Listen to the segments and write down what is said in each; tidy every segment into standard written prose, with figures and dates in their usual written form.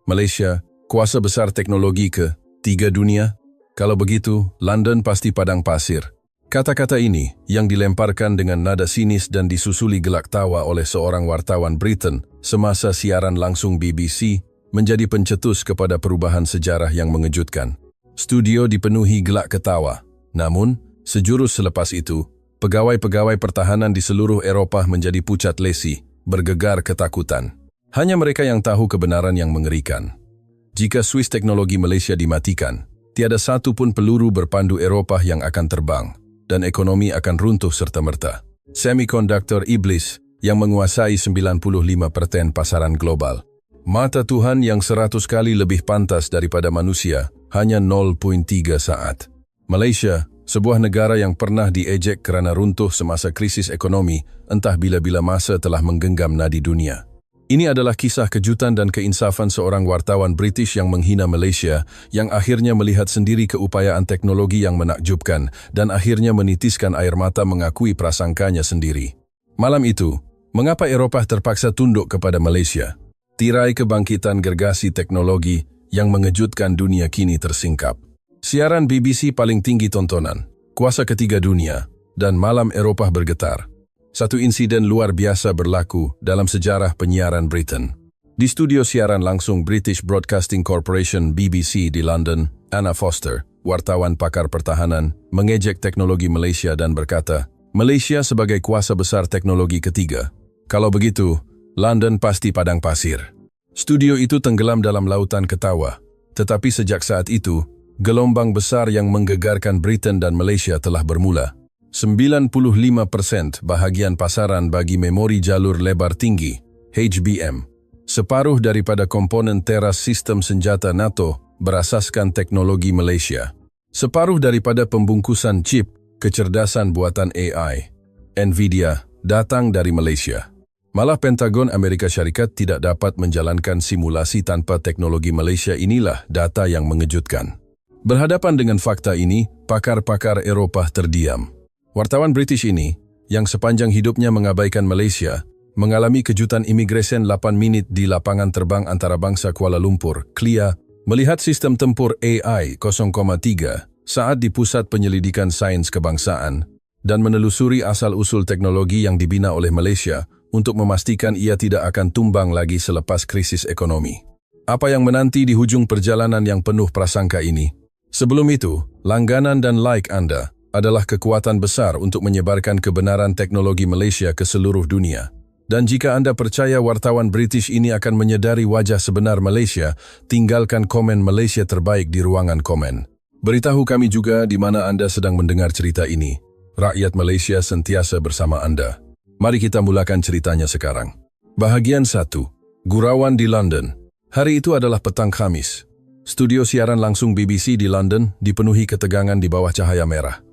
Malaysia, kuasa besar teknologi ke-3 dunia? Kalau begitu, London pasti padang pasir. Kata-kata ini, yang dilemparkan dengan nada sinis dan disusuli gelak tawa oleh seorang wartawan Britain semasa siaran langsung BBC, menjadi pencetus kepada perubahan sejarah yang mengejutkan. Studio dipenuhi gelak ketawa. Namun, sejurus selepas itu, pegawai-pegawai pertahanan di seluruh Eropah menjadi pucat lesi, bergegar ketakutan. Hanya mereka yang tahu kebenaran yang mengerikan. Jika Swiss teknologi Malaysia dimatikan, tiada satu pun peluru berpandu Eropah yang akan terbang, dan ekonomi akan runtuh serta-merta. Semiconductor iblis yang menguasai 95% pasaran global. Mata Tuhan yang 100 kali lebih pantas daripada manusia, hanya 0.3 saat. Malaysia, sebuah negara yang pernah diejek kerana runtuh semasa krisis ekonomi, entah bila-bila masa telah menggenggam nadi dunia. Ini adalah kisah kejutan dan keinsafan seorang wartawan British yang menghina Malaysia, yang akhirnya melihat sendiri keupayaan teknologi yang menakjubkan dan akhirnya menitiskan air mata mengakui prasangkanya sendiri. Malam itu, mengapa Eropah terpaksa tunduk kepada Malaysia? Tirai kebangkitan gergasi teknologi yang mengejutkan dunia kini tersingkap. Siaran BBC paling tinggi tontonan, kuasa ketiga dunia, dan malam Eropah bergetar. Satu insiden luar biasa berlaku dalam sejarah penyiaran Britain. Di studio siaran langsung British Broadcasting Corporation BBC di London, Anna Foster, wartawan pakar pertahanan, mengejek teknologi Malaysia dan berkata, Malaysia sebagai kuasa besar teknologi ketiga. Kalau begitu, London pasti padang pasir. Studio itu tenggelam dalam lautan ketawa. Tetapi sejak saat itu, gelombang besar yang menggegarkan Britain dan Malaysia telah bermula. 95% bahagian pasaran bagi memori jalur lebar tinggi, HBM. Separuh daripada komponen teras sistem senjata NATO berasaskan teknologi Malaysia. Separuh daripada pembungkusan chip, kecerdasan buatan AI, Nvidia, datang dari Malaysia. Malah Pentagon Amerika Syarikat tidak dapat menjalankan simulasi tanpa teknologi Malaysia. Inilah data yang mengejutkan. Berhadapan dengan fakta ini, pakar-pakar Eropah terdiam. Wartawan British ini, yang sepanjang hidupnya mengabaikan Malaysia, mengalami kejutan imigresen 8 minit di lapangan terbang antarabangsa Kuala Lumpur, CLIA, melihat sistem tempur AI 0,3 saat di Pusat Penyelidikan Sains Kebangsaan, dan menelusuri asal-usul teknologi yang dibina oleh Malaysia untuk memastikan ia tidak akan tumbang lagi selepas krisis ekonomi. Apa yang menanti di hujung perjalanan yang penuh prasangka ini? Sebelum itu, langganan dan like Anda adalah kekuatan besar untuk menyebarkan kebenaran teknologi Malaysia ke seluruh dunia. Dan jika Anda percaya wartawan British ini akan menyedari wajah sebenar Malaysia, tinggalkan komen Malaysia terbaik di ruangan komen. Beritahu kami juga di mana Anda sedang mendengar cerita ini. Rakyat Malaysia sentiasa bersama Anda. Mari kita mulakan ceritanya sekarang. Bahagian 1. Gurauan di London. Hari itu adalah petang Khamis. Studio siaran langsung BBC di London dipenuhi ketegangan di bawah cahaya merah.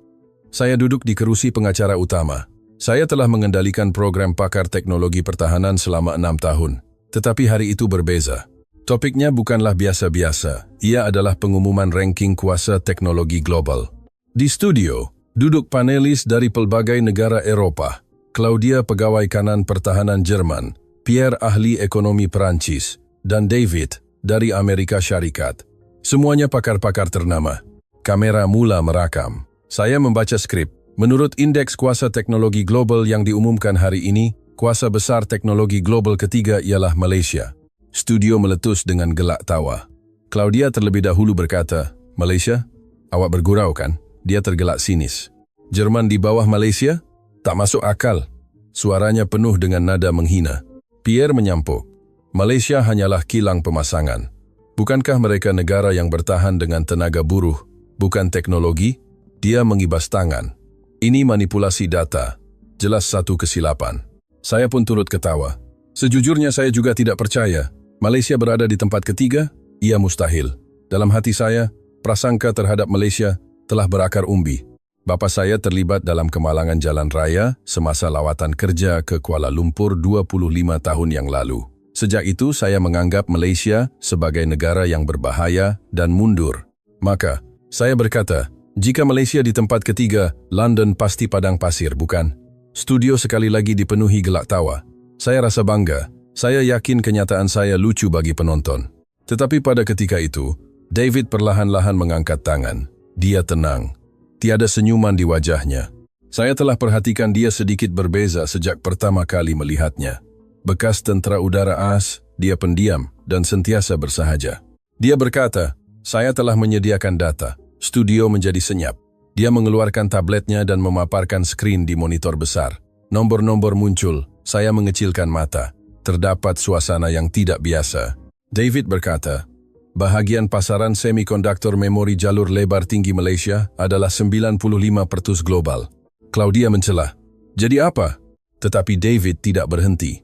Saya duduk di kerusi pengacara utama. Saya telah mengendalikan program pakar teknologi pertahanan selama 6 tahun. Tetapi hari itu berbeza. Topiknya bukanlah biasa-biasa. Ia adalah pengumuman ranking kuasa teknologi global. Di studio, duduk panelis dari pelbagai negara Eropah. Claudia pegawai kanan pertahanan Jerman, Pierre ahli ekonomi Perancis, dan David dari Amerika Syarikat. Semuanya pakar-pakar ternama. Kamera mula merakam. Saya membaca skrip. Menurut indeks kuasa teknologi global yang diumumkan hari ini, kuasa besar teknologi global ketiga ialah Malaysia. Studio meletus dengan gelak tawa. Claudia terlebih dahulu berkata, Malaysia? Awak bergurau kan? Dia tergelak sinis. Jerman di bawah Malaysia? Tak masuk akal. Suaranya penuh dengan nada menghina. Pierre menyampuk. Malaysia hanyalah kilang pemasangan. Bukankah mereka negara yang bertahan dengan tenaga buruh, bukan teknologi? Dia mengibas tangan. Ini manipulasi data. Jelas satu kesilapan. Saya pun turut ketawa. Sejujurnya saya juga tidak percaya. Malaysia berada di tempat ketiga? Ia mustahil. Dalam hati saya, prasangka terhadap Malaysia telah berakar umbi. Bapa saya terlibat dalam kemalangan jalan raya semasa lawatan kerja ke Kuala Lumpur 25 tahun yang lalu. Sejak itu saya menganggap Malaysia sebagai negara yang berbahaya dan mundur. Maka, saya berkata, jika Malaysia di tempat ketiga, London pasti padang pasir, bukan? Studio sekali lagi dipenuhi gelak tawa. Saya rasa bangga. Saya yakin kenyataan saya lucu bagi penonton. Tetapi pada ketika itu, David perlahan-lahan mengangkat tangan. Dia tenang. Tiada senyuman di wajahnya. Saya telah perhatikan dia sedikit berbeza sejak pertama kali melihatnya. Bekas tentara udara AS, dia pendiam dan sentiasa bersahaja. Dia berkata, "Saya telah menyediakan data." Studio menjadi senyap. Dia mengeluarkan tabletnya dan memaparkan skrin di monitor besar. Nombor-nombor muncul, saya mengecilkan mata. Terdapat suasana yang tidak biasa. David berkata, "Bahagian pasaran semikonduktor memori jalur lebar tinggi Malaysia adalah 95% global." Claudia mencela, "Jadi apa?" Tetapi David tidak berhenti.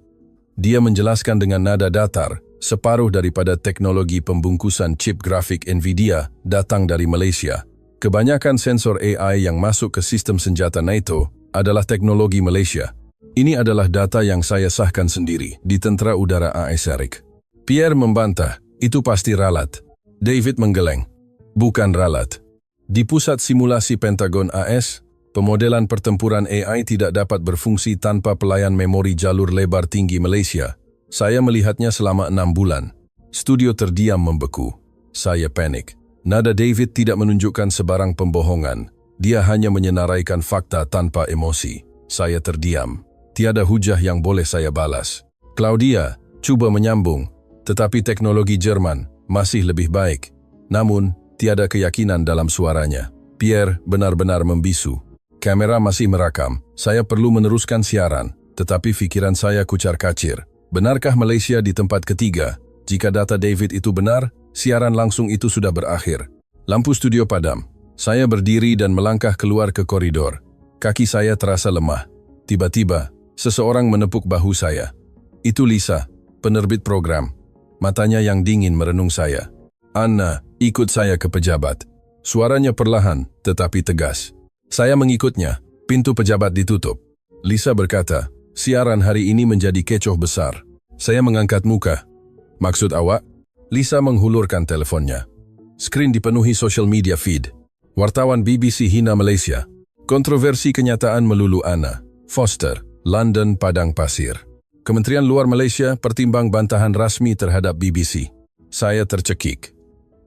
Dia menjelaskan dengan nada datar, separuh daripada teknologi pembungkusan chip grafik Nvidia datang dari Malaysia. Kebanyakan sensor AI yang masuk ke sistem senjata NATO adalah teknologi Malaysia. Ini adalah data yang saya sahkan sendiri di Tentera Udara AS Eric. Pierre membantah, "Itu pasti ralat." David menggeleng, "Bukan ralat. Di pusat simulasi Pentagon AS, pemodelan pertempuran AI tidak dapat berfungsi tanpa pelayan memori jalur lebar tinggi Malaysia. Saya melihatnya selama 6 bulan. Studio terdiam membeku. Saya panik." Nada David tidak menunjukkan sebarang pembohongan. Dia hanya menyenaraikan fakta tanpa emosi. Saya terdiam. Tiada hujah yang boleh saya balas. Claudia cuba menyambung, tetapi teknologi Jerman masih lebih baik. Namun, tiada keyakinan dalam suaranya. Pierre benar-benar membisu. Kamera masih merakam. Saya perlu meneruskan siaran, tetapi pikiran saya kucar-kacir. Benarkah Malaysia di tempat ketiga? Jika data David itu benar, siaran langsung itu sudah berakhir. Lampu studio padam. Saya berdiri dan melangkah keluar ke koridor. Kaki saya terasa lemah. Tiba-tiba, seseorang menepuk bahu saya. Itu Lisa, penerbit program. Matanya yang dingin merenung saya. "Anna, ikut saya ke pejabat." Suaranya perlahan, tetapi tegas. Saya mengikutnya. Pintu pejabat ditutup. Lisa berkata, "Siaran hari ini menjadi kecoh besar." Saya mengangkat muka. "Maksud awak?" Lisa menghulurkan teleponnya. Skrin dipenuhi social media feed. Wartawan BBC hina Malaysia. Kontroversi kenyataan melulu Anna. Foster, London Padang Pasir. Kementerian Luar Malaysia pertimbang bantahan rasmi terhadap BBC. Saya tercekik.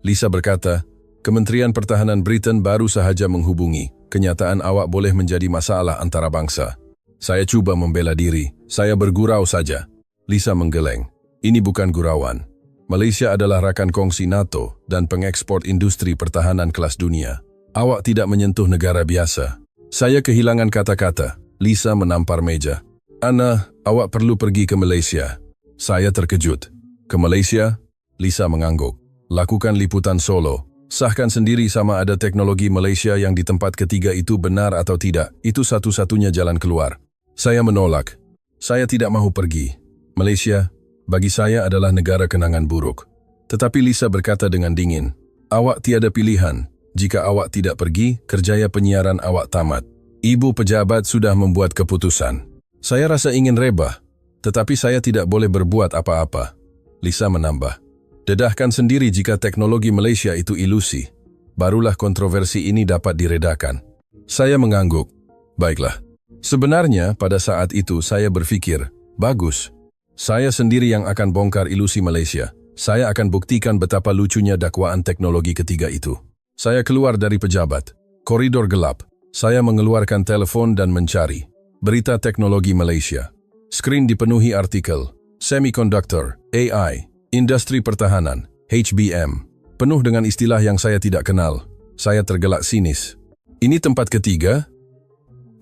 Lisa berkata, "Kementerian Pertahanan Britain baru sahaja menghubungi. Kenyataan awak boleh menjadi masalah antara bangsa." Saya cuba membela diri. "Saya bergurau saja." Lisa menggeleng. "Ini bukan gurauan. Malaysia adalah rakan kongsi NATO dan pengekspor industri pertahanan kelas dunia. Awak tidak menyentuh negara biasa." Saya kehilangan kata-kata. Lisa menampar meja. "Anna, awak perlu pergi ke Malaysia." Saya terkejut. "Ke Malaysia?" Lisa mengangguk. "Lakukan liputan solo. Sahkan sendiri sama ada teknologi Malaysia yang di tempat ketiga itu benar atau tidak. Itu satu-satunya jalan keluar." Saya menolak. Saya tidak mahu pergi. Malaysia, bagi saya adalah negara kenangan buruk. Tetapi Lisa berkata dengan dingin, "Awak tiada pilihan. Jika awak tidak pergi, kerjaya penyiaran awak tamat." Ibu pejabat sudah membuat keputusan. Saya rasa ingin rebah, tetapi saya tidak boleh berbuat apa-apa. Lisa menambah, "Dedahkan sendiri jika teknologi Malaysia itu ilusi. Barulah kontroversi ini dapat diredakan." Saya mengangguk. "Baiklah." Sebenarnya pada saat itu saya berpikir, bagus. Saya sendiri yang akan bongkar ilusi Malaysia. Saya akan buktikan betapa lucunya dakwaan teknologi ketiga itu. Saya keluar dari pejabat. Koridor gelap. Saya mengeluarkan telepon dan mencari. Berita teknologi Malaysia. Skrin dipenuhi artikel. Semikonduktor, AI, industri pertahanan, HBM. Penuh dengan istilah yang saya tidak kenal. Saya tergelak sinis. Ini tempat ketiga?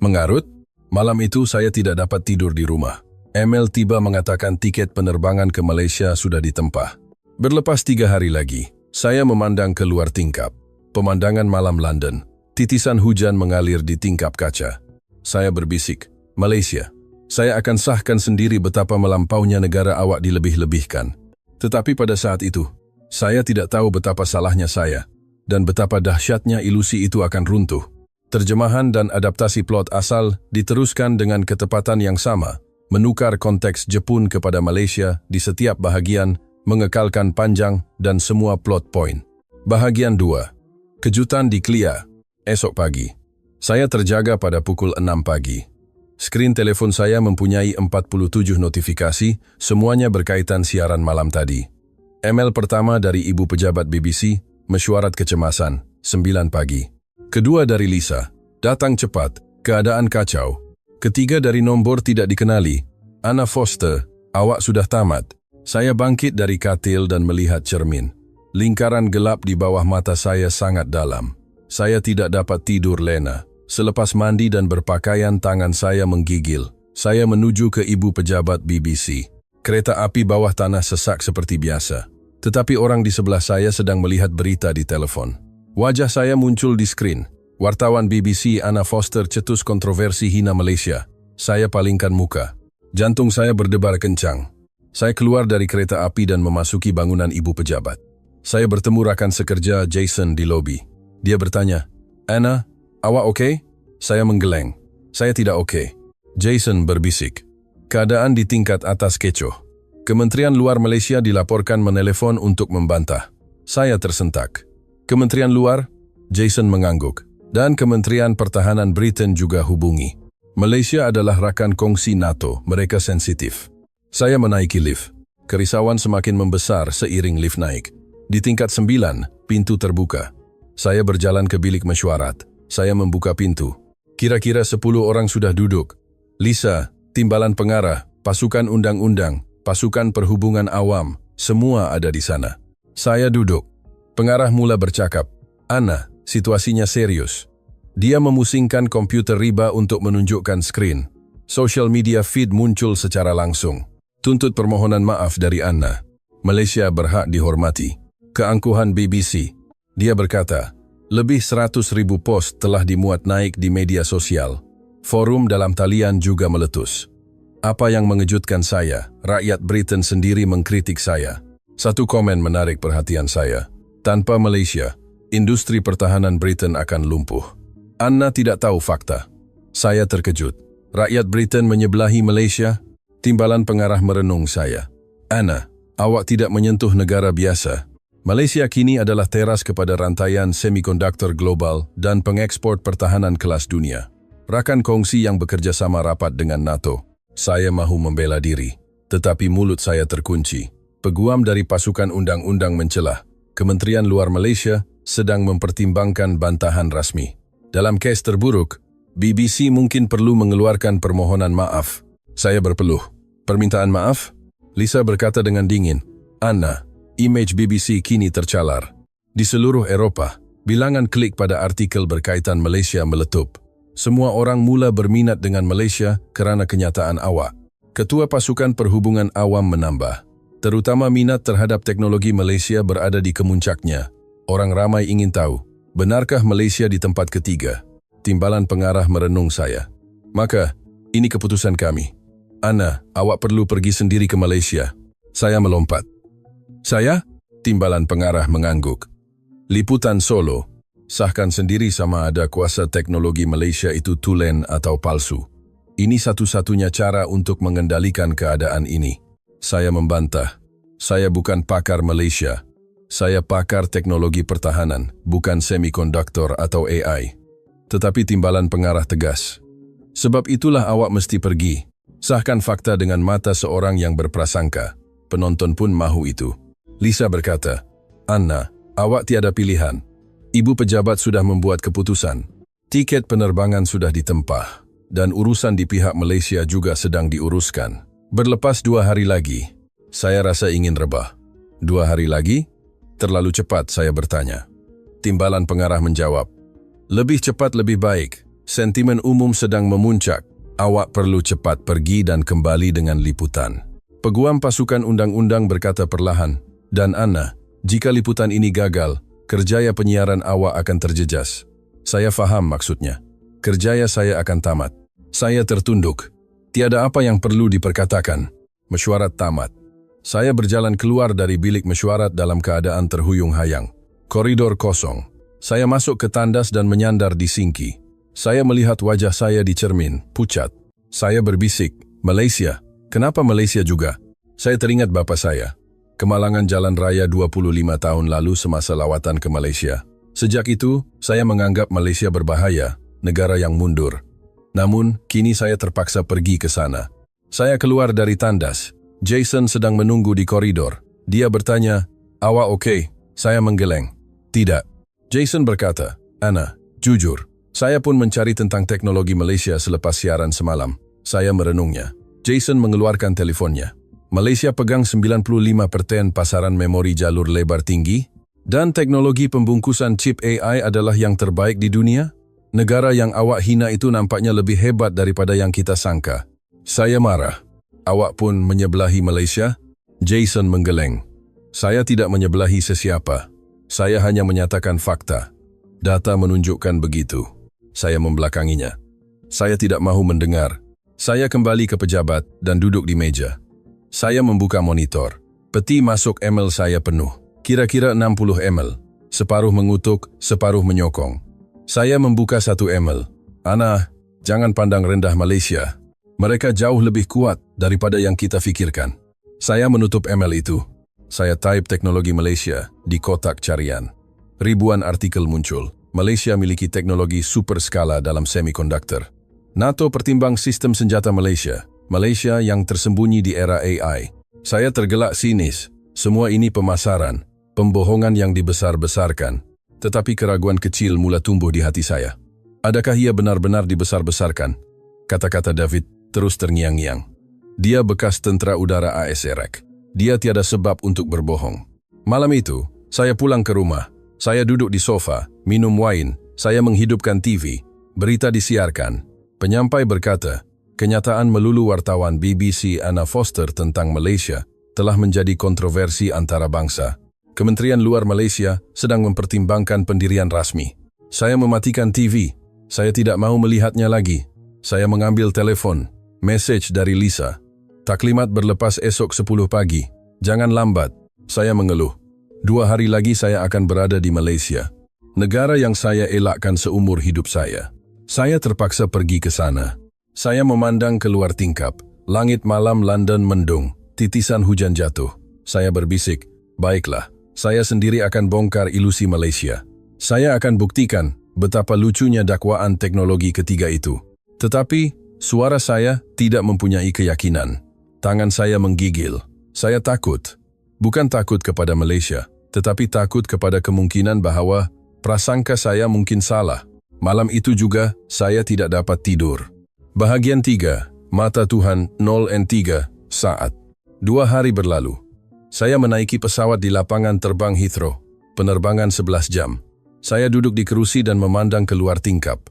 Mengarut? Malam itu saya tidak dapat tidur di rumah. Emil tiba mengatakan tiket penerbangan ke Malaysia sudah ditempah. Berlepas 3 hari lagi, saya memandang keluar tingkap. Pemandangan malam London. Titisan hujan mengalir di tingkap kaca. Saya berbisik, "Malaysia, saya akan sahkan sendiri betapa melampaunya negara awak dilebih-lebihkan." Tetapi pada saat itu, saya tidak tahu betapa salahnya saya, dan betapa dahsyatnya ilusi itu akan runtuh. Terjemahan dan adaptasi plot asal diteruskan dengan ketepatan yang sama, menukar konteks Jepun kepada Malaysia di setiap bahagian, mengekalkan panjang dan semua plot point. Bahagian 2. Kejutan di Klia. Esok pagi. Saya terjaga pada pukul 6 pagi. Skrin telepon saya mempunyai 47 notifikasi, semuanya berkaitan siaran malam tadi. Email pertama dari ibu pejabat BBC, mesyuarat kecemasan, 9 pagi. Kedua dari Lisa, datang cepat, keadaan kacau. Ketiga dari nombor tidak dikenali, Anna Foster, awak sudah tamat. Saya bangkit dari katil dan melihat cermin. Lingkaran gelap di bawah mata saya sangat dalam. Saya tidak dapat tidur lena. Selepas mandi dan berpakaian, tangan saya menggigil. Saya menuju ke ibu pejabat BBC. Kereta api bawah tanah sesak seperti biasa. Tetapi orang di sebelah saya sedang melihat berita di telepon. Wajah saya muncul di skrin. Wartawan BBC Anna Foster cetus kontroversi hina Malaysia. Saya palingkan muka. Jantung saya berdebar kencang. Saya keluar dari kereta api dan memasuki bangunan ibu pejabat. Saya bertemu rakan sekerja Jason di lobi. Dia bertanya, "Anna, awak okey?" Saya menggeleng. "Saya tidak okey." Jason berbisik, "Keadaan di tingkat atas kecoh. Kementerian Luar Malaysia dilaporkan menelefon untuk membantah." Saya tersentak. "Kementerian Luar?" Jason mengangguk. "Dan Kementerian Pertahanan Britain juga hubungi. Malaysia adalah rakan kongsi NATO, mereka sensitif." Saya menaiki lift. Kerisauan semakin membesar seiring lift naik. Di tingkat 9, pintu terbuka. Saya berjalan ke bilik mesyuarat. Saya membuka pintu. Kira-kira 10 orang sudah duduk. Lisa, timbalan pengarah, pasukan undang-undang, pasukan perhubungan awam, semua ada di sana. Saya duduk. Pengarah mula bercakap. "Anna, situasinya serius." Dia memusingkan komputer riba untuk menunjukkan skrin. Social media feed muncul secara langsung. Tuntut permohonan maaf dari Anna. Malaysia berhak dihormati. Keangkuhan BBC. Dia berkata, lebih 100,000 post telah dimuat naik di media sosial. Forum dalam talian juga meletus. Apa yang mengejutkan saya, rakyat Britain sendiri mengkritik saya. Satu komen menarik perhatian saya. Tanpa Malaysia, industri pertahanan Britain akan lumpuh. Anna tidak tahu fakta. Saya terkejut. Rakyat Britain menyebelahi Malaysia? Timbalan pengarah merenung saya. "Anna, awak tidak menyentuh negara biasa. Malaysia kini adalah teras kepada rantaian semikonduktor global dan pengekspor pertahanan kelas dunia. Rakan kongsi yang bekerja sama rapat dengan NATO. Saya mahu membela diri, tetapi mulut saya terkunci. Peguam dari pasukan undang-undang mencelah. Kementerian Luar Malaysia sedang mempertimbangkan bantahan rasmi. Dalam kes terburuk, BBC mungkin perlu mengeluarkan permohonan maaf." Saya berpeluh. "Permintaan maaf?" Lisa berkata dengan dingin. "Anna, image BBC kini tercalar. Di seluruh Eropah, bilangan klik pada artikel berkaitan Malaysia meletup. Semua orang mula berminat dengan Malaysia kerana kenyataan awak. Ketua Pasukan Perhubungan Awam menambah. Terutama minat terhadap teknologi Malaysia berada di kemuncaknya. Orang ramai ingin tahu, benarkah Malaysia di tempat ketiga?" Timbalan pengarah merenung saya. "Maka, ini keputusan kami. Anna, awak perlu pergi sendiri ke Malaysia." Saya melompat. "Saya?" Timbalan pengarah mengangguk. "Liputan solo. Sahkan sendiri sama ada kuasa teknologi Malaysia itu tulen atau palsu. Ini satu-satunya cara untuk mengendalikan keadaan ini." Saya membantah. "Saya bukan pakar Malaysia. Saya pakar teknologi pertahanan, bukan semikonduktor atau AI." Tetapi timbalan pengarah tegas. "Sebab itulah awak mesti pergi. Sahkan fakta dengan mata seorang yang berprasangka. Penonton pun mahu itu." Lisa berkata, "Anna, awak tiada pilihan. Ibu pejabat sudah membuat keputusan. Tiket penerbangan sudah ditempah. Dan urusan di pihak Malaysia juga sedang diuruskan. Berlepas 2 hari lagi, saya rasa ingin rebah." "2 hari lagi?" "Terlalu cepat," saya bertanya. Timbalan pengarah menjawab, "Lebih cepat lebih baik. Sentimen umum sedang memuncak. Awak perlu cepat pergi dan kembali dengan liputan." Peguam pasukan undang-undang berkata perlahan, "Dan Anna, jika liputan ini gagal, kerjaya penyiaran awak akan terjejas." Saya faham maksudnya. Kerjaya saya akan tamat. Saya tertunduk. Tiada apa yang perlu diperkatakan. Mesyuarat tamat. Saya berjalan keluar dari bilik mesyuarat dalam keadaan terhuyung-hayang. Koridor kosong. Saya masuk ke tandas dan menyandar di singki. Saya melihat wajah saya di cermin, pucat. Saya berbisik, "Malaysia. Kenapa Malaysia juga?" Saya teringat bapa saya. Kemalangan jalan raya 25 tahun lalu semasa lawatan ke Malaysia. Sejak itu, saya menganggap Malaysia berbahaya, negara yang mundur. Namun, kini saya terpaksa pergi ke sana. Saya keluar dari tandas. Jason sedang menunggu di koridor. Dia bertanya, Awak oke? Saya menggeleng. Tidak. Jason berkata, Ana, jujur. Saya pun mencari tentang teknologi Malaysia selepas siaran semalam. Saya merenungnya. Jason mengeluarkan teleponnya. Malaysia pegang 95% pasaran memori jalur lebar tinggi dan teknologi pembungkusan chip AI adalah yang terbaik di dunia. Negara yang awak hina itu nampaknya lebih hebat daripada yang kita sangka. Saya marah. Awak pun menyebelahi Malaysia? Jason menggeleng. Saya tidak menyebelahi sesiapa. Saya hanya menyatakan fakta. Data menunjukkan begitu. Saya membelakanginya. Saya tidak mahu mendengar. Saya kembali ke pejabat dan duduk di meja. Saya membuka monitor. Peti masuk email saya penuh. Kira-kira 60 email. Separuh mengutuk, separuh menyokong. Saya membuka satu email. Ana, jangan pandang rendah Malaysia. Mereka jauh lebih kuat daripada yang kita fikirkan. Saya menutup email itu. Saya type teknologi Malaysia di kotak carian. Ribuan artikel muncul. Malaysia miliki teknologi super skala dalam semikonduktor. NATO pertimbang sistem senjata Malaysia. Malaysia yang tersembunyi di era AI. Saya tergelak sinis. Semua ini pemasaran, pembohongan yang dibesar-besarkan. Tetapi keraguan kecil mula tumbuh di hati saya. Adakah ia benar-benar dibesar-besarkan? Kata-kata David terus terngiang-ngiang. Dia bekas tentera udara AS Iraq. Dia tiada sebab untuk berbohong. Malam itu, saya pulang ke rumah. Saya duduk di sofa, minum wine, saya menghidupkan TV. Berita disiarkan. Penyampai berkata, kenyataan melulu wartawan BBC Anna Foster tentang Malaysia telah menjadi kontroversi antara bangsa. Kementerian Luar Malaysia sedang mempertimbangkan pendirian rasmi. Saya mematikan TV. Saya tidak mahu melihatnya lagi. Saya mengambil telefon. Message dari Lisa. Taklimat berlepas esok 10 pagi. Jangan lambat. Saya mengeluh. 2 hari lagi saya akan berada di Malaysia. Negara yang saya elakkan seumur hidup saya. Saya terpaksa pergi ke sana. Saya memandang keluar tingkap. Langit malam London mendung. Titisan hujan jatuh. Saya berbisik, baiklah. Saya sendiri akan bongkar ilusi Malaysia. Saya akan buktikan betapa lucunya dakwaan teknologi ketiga itu. Tetapi, suara saya tidak mempunyai keyakinan. Tangan saya menggigil. Saya takut. Bukan takut kepada Malaysia, tetapi takut kepada kemungkinan bahwa prasangka saya mungkin salah. Malam itu juga, saya tidak dapat tidur. Bahagian 3, Mata Tuhan 0N3, saat. 2 hari berlalu. Saya menaiki pesawat di lapangan terbang Heathrow. Penerbangan 11 jam. Saya duduk di kerusi dan memandang keluar tingkap.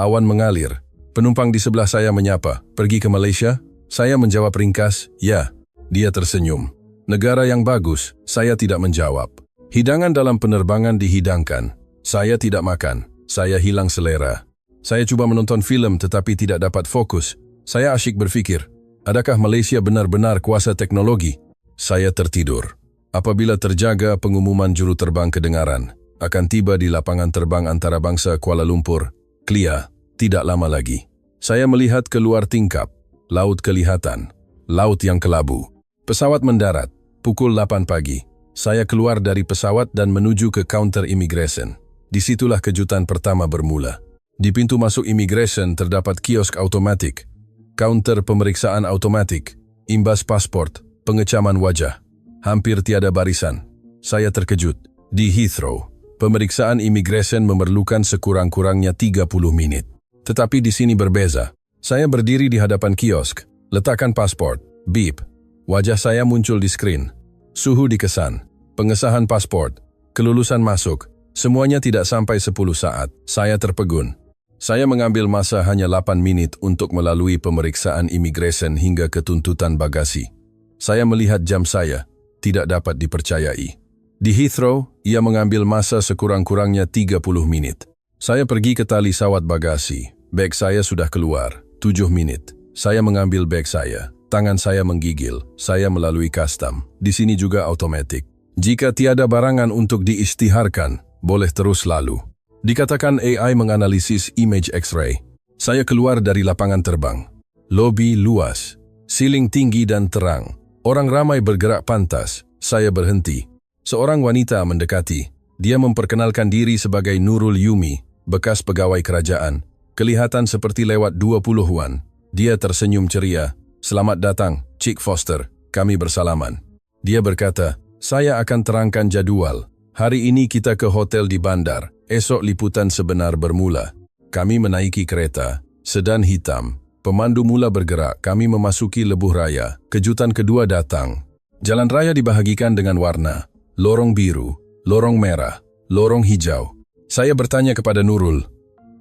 Awan mengalir. Penumpang di sebelah saya menyapa, pergi ke Malaysia? Saya menjawab ringkas, ya. Dia tersenyum. Negara yang bagus, saya tidak menjawab. Hidangan dalam penerbangan dihidangkan. Saya tidak makan. Saya hilang selera. Saya coba menonton film tetapi tidak dapat fokus. Saya asyik berfikir, adakah Malaysia benar-benar kuasa teknologi? Saya tertidur. Apabila terjaga pengumuman juru terbang kedengaran, akan tiba di lapangan terbang antarabangsa Kuala Lumpur, Kelia, tidak lama lagi. Saya melihat keluar tingkap. Laut kelihatan. Laut yang kelabu. Pesawat mendarat. Pukul 8 pagi. Saya keluar dari pesawat dan menuju ke counter immigration. Disitulah kejutan pertama bermula. Di pintu masuk immigration terdapat kiosk automatik. Counter pemeriksaan automatik. Imbas pasport. Pengecaman wajah. Hampir tiada barisan. Saya terkejut. Di Heathrow, pemeriksaan immigration memerlukan sekurang-kurangnya 30 menit. Tetapi di sini berbeza. Saya berdiri di hadapan kiosk. Letakkan pasport. Beep. Wajah saya muncul di skrin. Suhu dikesan. Pengesahan pasport. Kelulusan masuk. Semuanya tidak sampai 10 saat. Saya terpegun. Saya mengambil masa hanya 8 menit untuk melalui pemeriksaan immigration hingga ke tuntutan bagasi. Saya melihat jam saya. Tidak dapat dipercayai. Di Heathrow, ia mengambil masa sekurang-kurangnya 30 menit. Saya pergi ke tali sawat bagasi. Beg saya sudah keluar. 7 menit. Saya mengambil beg saya. Tangan saya menggigil. Saya melalui custom. Di sini juga automatik. Jika tiada barangan untuk diisytiharkan, boleh terus lalu. Dikatakan AI menganalisis image X-ray. Saya keluar dari lapangan terbang. Lobi luas. Siling tinggi dan terang. Orang ramai bergerak pantas. Saya berhenti. Seorang wanita mendekati. Dia memperkenalkan diri sebagai Nurul Yumi, bekas pegawai kerajaan. Kelihatan seperti lewat 20-an. Dia tersenyum ceria. Selamat datang, Cik Foster. Kami bersalaman. Dia berkata, Saya akan terangkan jadwal. Hari ini kita ke hotel di bandar. Esok liputan sebenar bermula. Kami menaiki kereta. Sedan hitam. Pemandu mula bergerak. Kami memasuki lebuh raya. Kejutan kedua datang. Jalan raya dibahagikan dengan warna. Lorong biru, lorong merah, lorong hijau. Saya bertanya kepada Nurul,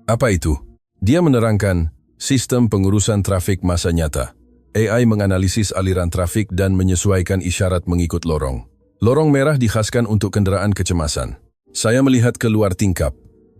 apa itu? Dia menerangkan, sistem pengurusan trafik masa nyata. AI menganalisis aliran trafik dan menyesuaikan isyarat mengikut lorong. Lorong merah dikhaskan untuk kendaraan kecemasan. Saya melihat keluar tingkap.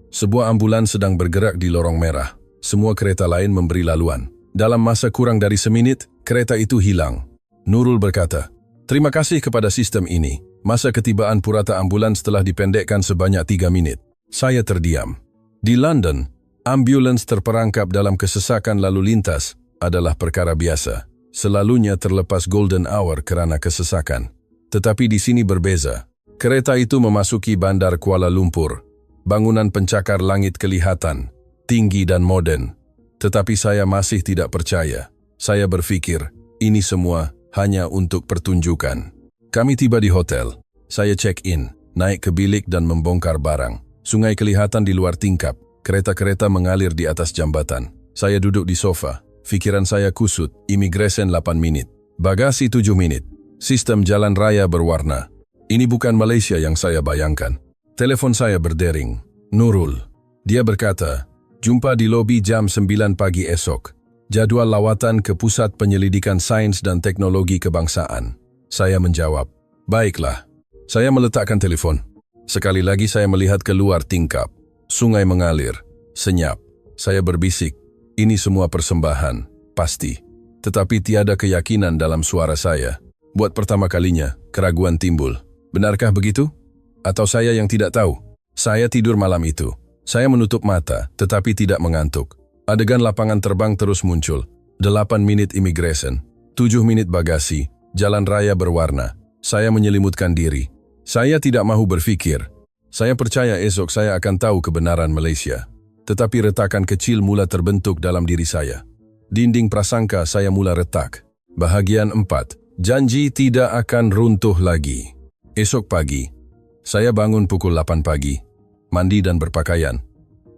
Sebuah ambulans sedang bergerak di lorong merah. Semua kereta lain memberi laluan. Dalam masa kurang dari semenit, kereta itu hilang. Nurul berkata, terima kasih kepada sistem ini. Masa ketibaan purata ambulans telah dipendekkan sebanyak 3 menit. Saya terdiam. Di London, ambulans terperangkap dalam kesesakan lalu lintas adalah perkara biasa. Selalunya terlepas golden hour kerana kesesakan. Tetapi di sini berbeza. Kereta itu memasuki bandar Kuala Lumpur. Bangunan pencakar langit kelihatan, tinggi dan moden. Tetapi saya masih tidak percaya. Saya berfikir, ini semua hanya untuk pertunjukan. Kami tiba di hotel. Saya check-in, naik ke bilik dan membongkar barang. Sungai kelihatan di luar tingkap. Kereta-kereta mengalir di atas jambatan. Saya duduk di sofa. Fikiran saya kusut. Imigresen 8 menit. Bagasi 7 menit. Sistem jalan raya berwarna. Ini bukan Malaysia yang saya bayangkan. Telepon saya berdering. Nurul. Dia berkata, jumpa di lobi jam 9 pagi esok. Jadual lawatan ke Pusat Penyelidikan Sains dan Teknologi Kebangsaan. Saya menjawab, baiklah. Saya meletakkan telefon. Sekali lagi saya melihat keluar tingkap. Sungai mengalir. Senyap. Saya berbisik. Ini semua persembahan. Pasti. Tetapi tiada keyakinan dalam suara saya. Buat pertama kalinya, keraguan timbul. Benarkah begitu? Atau saya yang tidak tahu? Saya tidur malam itu. Saya menutup mata, tetapi tidak mengantuk. Adegan lapangan terbang terus muncul. 8 menit imigresen. 7 menit bagasi. Jalan raya berwarna. Saya menyelimutkan diri. Saya tidak mahu berfikir. Saya percaya esok saya akan tahu kebenaran Malaysia. Tetapi retakan kecil mula terbentuk dalam diri saya. Dinding prasangka saya mula retak. Bahagian 4. Janji tidak akan runtuh lagi. Esok pagi. Saya bangun pukul 8 pagi. Mandi dan berpakaian.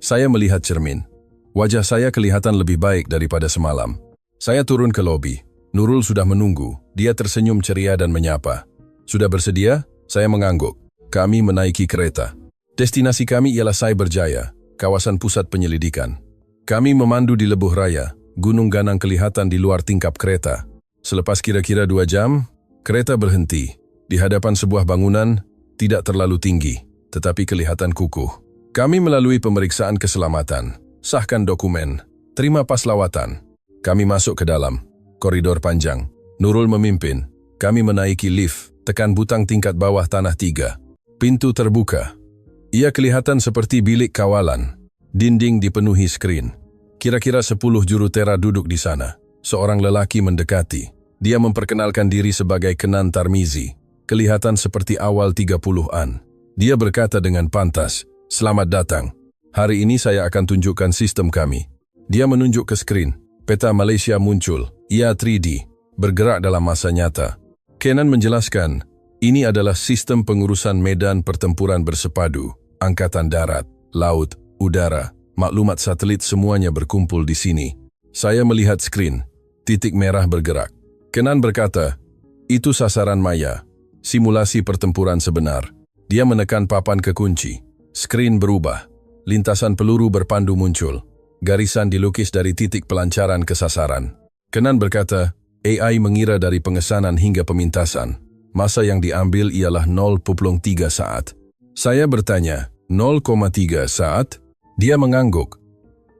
Saya melihat cermin. Wajah saya kelihatan lebih baik daripada semalam. Saya turun ke lobi. Nurul sudah menunggu. Dia tersenyum ceria dan menyapa. Sudah bersedia? Saya mengangguk. Kami menaiki kereta. Destinasi kami ialah Cyberjaya, kawasan pusat penyelidikan. Kami memandu di lebuh raya. Gunung Ganang kelihatan di luar tingkap kereta. Selepas kira-kira 2 jam, kereta berhenti. Di hadapan sebuah bangunan, tidak terlalu tinggi, tetapi kelihatan kukuh. Kami melalui pemeriksaan keselamatan. Sahkan dokumen. Terima pas lawatan. Kami masuk ke dalam. Koridor panjang. Nurul memimpin. Kami menaiki lift, tekan butang tingkat bawah tanah 3. Pintu terbuka. Ia kelihatan seperti bilik kawalan. Dinding dipenuhi skrin. Kira-kira 10 jurutera duduk di sana. Seorang lelaki mendekati. Dia memperkenalkan diri sebagai Kenan Tarmizi. Kelihatan seperti awal 30-an. Dia berkata dengan pantas, selamat datang. Hari ini saya akan tunjukkan sistem kami. Dia menunjuk ke skrin. Peta Malaysia muncul. Ia 3D. Bergerak dalam masa nyata. Kenan menjelaskan, ini adalah sistem pengurusan medan pertempuran bersepadu, angkatan darat, laut, udara, maklumat satelit semuanya berkumpul di sini. Saya melihat skrin, titik merah bergerak. Kenan berkata, itu sasaran maya, simulasi pertempuran sebenar. Dia menekan papan kekunci. Skrin berubah, lintasan peluru berpandu muncul. Garisan dilukis dari titik pelancaran ke sasaran. Kenan berkata, AI mengira dari pengesanan hingga pemintasan. Masa yang diambil ialah 0.3 saat. Saya bertanya, 0,3 saat? Dia mengangguk.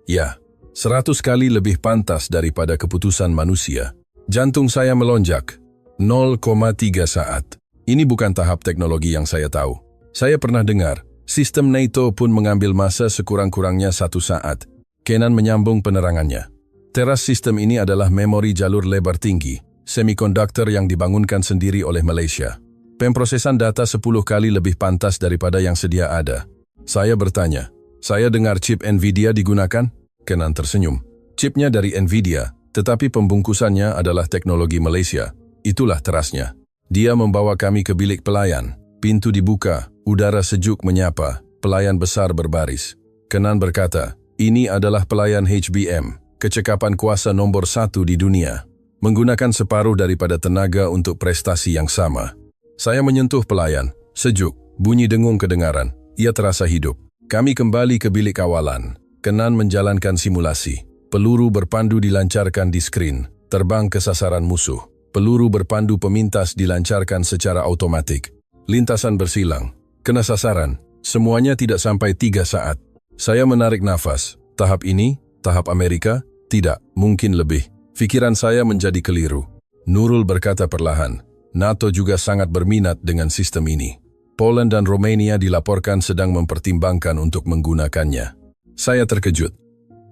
Ya, 100 kali lebih pantas daripada keputusan manusia. Jantung saya melonjak. 0,3 saat. Ini bukan tahap teknologi yang saya tahu. Saya pernah dengar, sistem NATO pun mengambil masa sekurang-kurangnya 1 saat. Kenan menyambung penerangannya. Teras sistem ini adalah memori jalur lebar tinggi, semikonduktor yang dibangunkan sendiri oleh Malaysia. Pemprosesan data 10 kali lebih pantas daripada yang sedia ada. Saya bertanya, saya dengar chip Nvidia digunakan? Kenan tersenyum. Chipnya dari Nvidia, tetapi pembungkusannya adalah teknologi Malaysia. Itulah terasnya. Dia membawa kami ke bilik pelayan. Pintu dibuka, udara sejuk menyapa, pelayan besar berbaris. Kenan berkata, "Ini adalah pelayan HBM, kecekapan kuasa nomor 1 di dunia. Menggunakan separuh daripada tenaga untuk prestasi yang sama." Saya menyentuh pelayan, sejuk, bunyi dengung kedengaran. Ia terasa hidup. Kami kembali ke bilik kawalan. Kenan menjalankan simulasi. Peluru berpandu dilancarkan di skrin, terbang ke sasaran musuh. Peluru berpandu pemintas dilancarkan secara automatik. Lintasan bersilang, kena sasaran, semuanya tidak sampai 3 saat. Saya menarik nafas. Tahap ini, tahap Amerika, tidak, mungkin lebih. Pikiran saya menjadi keliru. Nurul berkata perlahan, NATO juga sangat berminat dengan sistem ini. Poland dan Romania dilaporkan sedang mempertimbangkan untuk menggunakannya. Saya terkejut.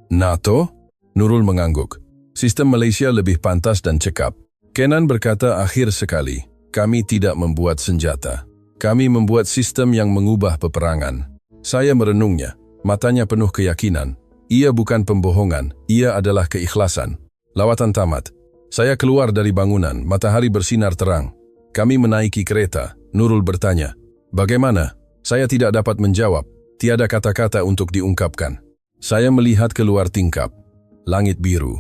NATO? Nurul mengangguk. Sistem Malaysia lebih pantas dan cekap. Kenan berkata akhir sekali, kami tidak membuat senjata. Kami membuat sistem yang mengubah peperangan. Saya merenungnya, matanya penuh keyakinan. Ia bukan pembohongan, ia adalah keikhlasan. Lawatan tamat. Saya keluar dari bangunan, matahari bersinar terang. Kami menaiki kereta. Nurul bertanya, "Bagaimana?" Saya tidak dapat menjawab. Tiada kata-kata untuk diungkapkan. Saya melihat keluar tingkap. Langit biru.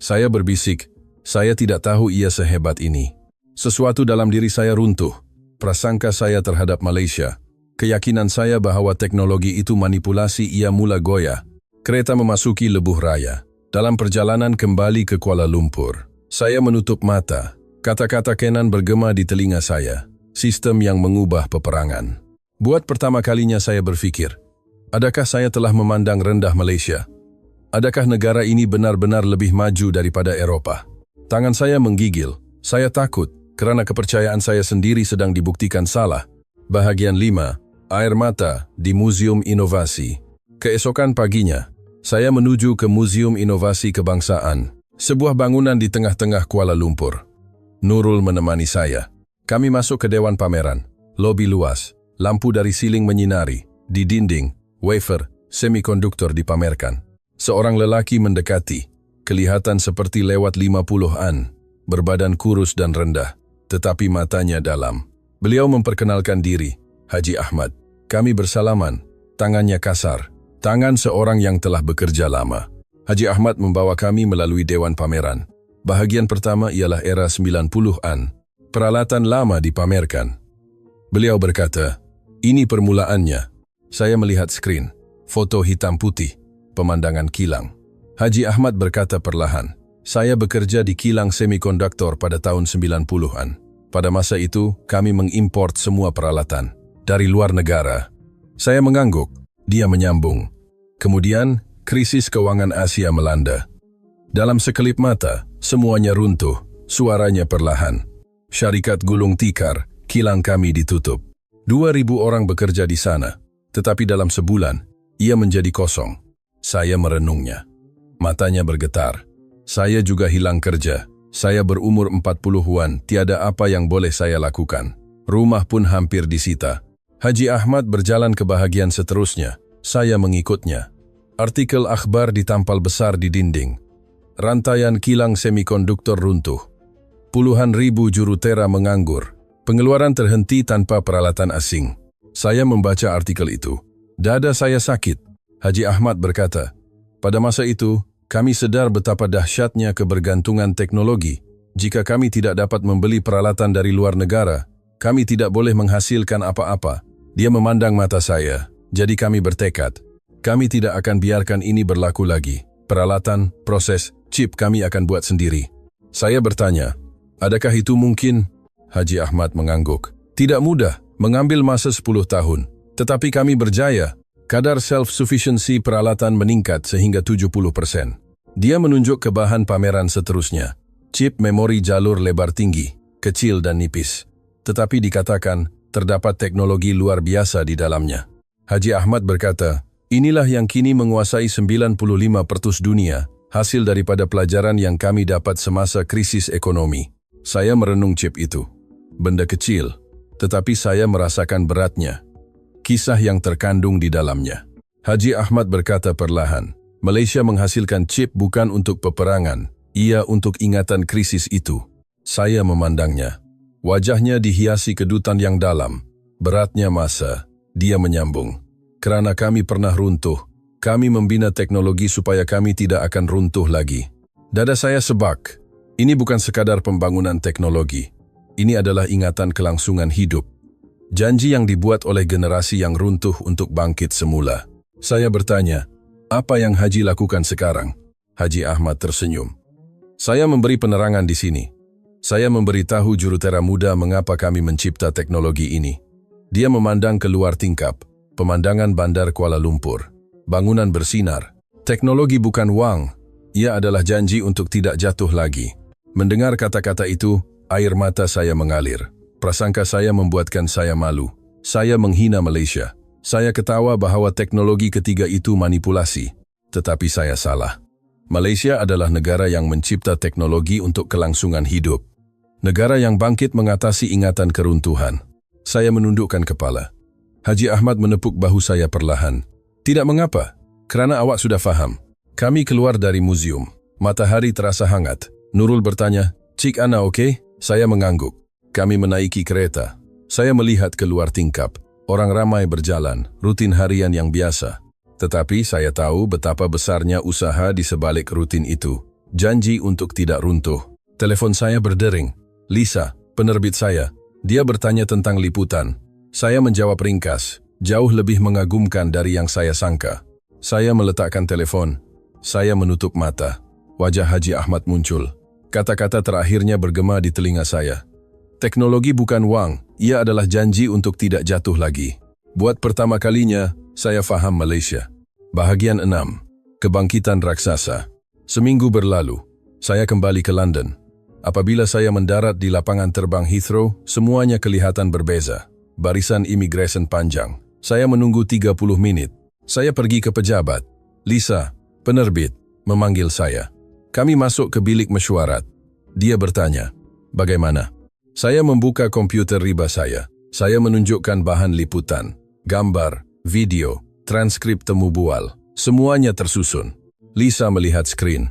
Saya berbisik, saya tidak tahu ia sehebat ini. Sesuatu dalam diri saya runtuh. Prasangka saya terhadap Malaysia. Keyakinan saya bahwa teknologi itu manipulasi ia mula goyah. Kereta memasuki Lebuh Raya. Dalam perjalanan kembali ke Kuala Lumpur, saya menutup mata. Kata-kata Kenan bergema di telinga saya. Sistem yang mengubah peperangan. Buat pertama kalinya saya berfikir, adakah saya telah memandang rendah Malaysia? Adakah negara ini benar-benar lebih maju daripada Eropah? Tangan saya menggigil. Saya takut, kerana kepercayaan saya sendiri sedang dibuktikan salah. Bahagian 5. Air mata di Museum Inovasi. Keesokan paginya, saya menuju ke Museum Inovasi Kebangsaan, sebuah bangunan di tengah-tengah Kuala Lumpur. Nurul menemani saya. Kami masuk ke Dewan Pameran. Lobi luas, lampu dari siling menyinari. Di dinding, wafer, semikonduktor dipamerkan. Seorang lelaki mendekati, kelihatan seperti lewat 50-an, berbadan kurus dan rendah, tetapi matanya dalam. Beliau memperkenalkan diri, Haji Ahmad. Kami bersalaman, tangannya kasar, tangan seorang yang telah bekerja lama. Haji Ahmad membawa kami melalui Dewan Pameran. Bahagian pertama ialah era 90-an. Peralatan lama dipamerkan. Beliau berkata, "Ini permulaannya." Saya melihat skrin, foto hitam putih, pemandangan kilang. Haji Ahmad berkata perlahan, "Saya bekerja di kilang semikonduktor pada tahun 90-an. Pada masa itu, kami mengimport semua peralatan dari luar negara." Saya mengangguk. Dia menyambung. Kemudian, krisis keuangan Asia melanda. Dalam sekelip mata, semuanya runtuh, suaranya perlahan. Syarikat gulung tikar, kilang kami ditutup. 2.000 orang bekerja di sana, tetapi dalam sebulan, ia menjadi kosong. Saya merenungnya. Matanya bergetar. Saya juga hilang kerja. Saya berumur 40-an, tiada apa yang boleh saya lakukan. Rumah pun hampir disita. Haji Ahmad berjalan ke bahagian seterusnya. Saya mengikutnya. Artikel akhbar ditampal besar di dinding. Rantaian kilang semikonduktor runtuh. Puluhan ribu jurutera menganggur. Pengeluaran terhenti tanpa peralatan asing. Saya membaca artikel itu. Dada saya sakit. Haji Ahmad berkata, "Pada masa itu, kami sedar betapa dahsyatnya kebergantungan teknologi. Jika kami tidak dapat membeli peralatan dari luar negara, kami tidak boleh menghasilkan apa-apa." Dia memandang mata saya, jadi kami bertekad. Kami tidak akan biarkan ini berlaku lagi. Peralatan, proses, chip kami akan buat sendiri. Saya bertanya, adakah itu mungkin? Haji Ahmad mengangguk. Tidak mudah, mengambil masa 10 tahun. Tetapi kami berjaya. Kadar self-sufficiency peralatan meningkat sehingga 70%. Dia menunjuk ke bahan pameran seterusnya. Chip memori jalur lebar tinggi, kecil dan nipis. Tetapi dikatakan, terdapat teknologi luar biasa di dalamnya. Haji Ahmad berkata, inilah yang kini menguasai 95% dunia, hasil daripada pelajaran yang kami dapat semasa krisis ekonomi. Saya merenung chip itu. Benda kecil, tetapi saya merasakan beratnya. Kisah yang terkandung di dalamnya. Haji Ahmad berkata perlahan, Malaysia menghasilkan chip bukan untuk peperangan, ia untuk ingatan krisis itu. Saya memandangnya. Wajahnya dihiasi kedutan yang dalam. Beratnya masa. Dia menyambung. Kerana kami pernah runtuh, kami membina teknologi supaya kami tidak akan runtuh lagi. Dada saya sebak. Ini bukan sekadar pembangunan teknologi. Ini adalah ingatan kelangsungan hidup. Janji yang dibuat oleh generasi yang runtuh untuk bangkit semula. Saya bertanya, apa yang Haji lakukan sekarang? Haji Ahmad tersenyum. Saya memberi penerangan di sini. Saya memberitahu jurutera muda mengapa kami mencipta teknologi ini. Dia memandang keluar tingkap, pemandangan bandar Kuala Lumpur, bangunan bersinar. Teknologi bukan wang, ia adalah janji untuk tidak jatuh lagi. Mendengar kata-kata itu, air mata saya mengalir. Prasangka saya membuatkan saya malu. Saya menghina Malaysia. Saya ketawa bahwa teknologi ketiga itu manipulasi. Tetapi saya salah. Malaysia adalah negara yang mencipta teknologi untuk kelangsungan hidup. Negara yang bangkit mengatasi ingatan keruntuhan. Saya menundukkan kepala. Haji Ahmad menepuk bahu saya perlahan. Tidak mengapa, kerana awak sudah faham. Kami keluar dari muzium. Matahari terasa hangat. Nurul bertanya, Cik Ana okey? Saya mengangguk. Kami menaiki kereta. Saya melihat keluar tingkap. Orang ramai berjalan, rutin harian yang biasa. Tetapi saya tahu betapa besarnya usaha di sebalik rutin itu. Janji untuk tidak runtuh. Telepon saya berdering. Lisa, penerbit saya. Dia bertanya tentang liputan. Saya menjawab ringkas, jauh lebih mengagumkan dari yang saya sangka. Saya meletakkan telepon. Saya menutup mata. Wajah Haji Ahmad muncul. Kata-kata terakhirnya bergema di telinga saya. Teknologi bukan wang, ia adalah janji untuk tidak jatuh lagi. Buat pertama kalinya, saya faham Malaysia. Bahagian 6. Kebangkitan raksasa. Seminggu berlalu, saya kembali ke London. Apabila saya mendarat di lapangan terbang Heathrow, semuanya kelihatan berbeza. Barisan imigresen panjang. Saya menunggu 30 menit. Saya pergi ke pejabat. Lisa, penerbit, memanggil saya. Kami masuk ke bilik mesyuarat. Dia bertanya, bagaimana? Saya membuka komputer riba saya. Saya menunjukkan bahan liputan, gambar, video, transkrip temu bual. Semuanya tersusun. Lisa melihat skrin.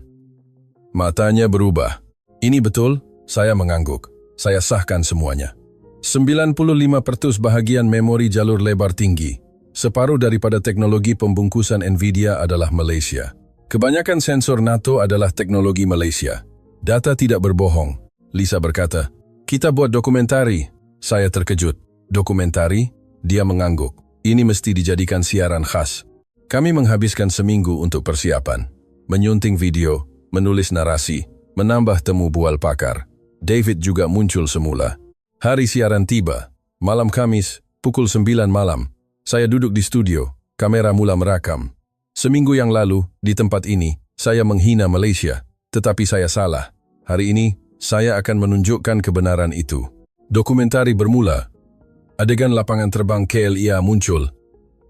Matanya berubah. Ini betul? Saya mengangguk. Saya sahkan semuanya. 95% bahagian memori jalur lebar tinggi. Separuh daripada teknologi pembungkusan Nvidia adalah Malaysia. Kebanyakan sensor NATO adalah teknologi Malaysia. Data tidak berbohong. Lisa berkata, kita buat dokumentari. Saya terkejut. Dokumentari? Dia mengangguk. Ini mesti dijadikan siaran khas. Kami menghabiskan seminggu untuk persiapan. Menyunting video, menulis narasi, menambah temu bual pakar. David juga muncul semula. Hari siaran tiba. Malam Kamis, pukul 9 malam. Saya duduk di studio. Kamera mula merakam. Seminggu yang lalu, di tempat ini, saya menghina Malaysia. Tetapi saya salah. Hari ini, saya akan menunjukkan kebenaran itu. Dokumentari bermula. Adegan lapangan terbang KLIA muncul.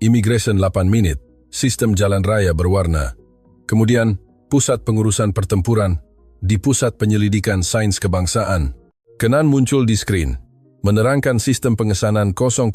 Imigresen 8 menit. Sistem jalan raya berwarna. Kemudian, pusat pengurusan pertempuran. Di pusat penyelidikan sains kebangsaan. Kenan muncul di skrin. Menerangkan sistem pengesanan 0,3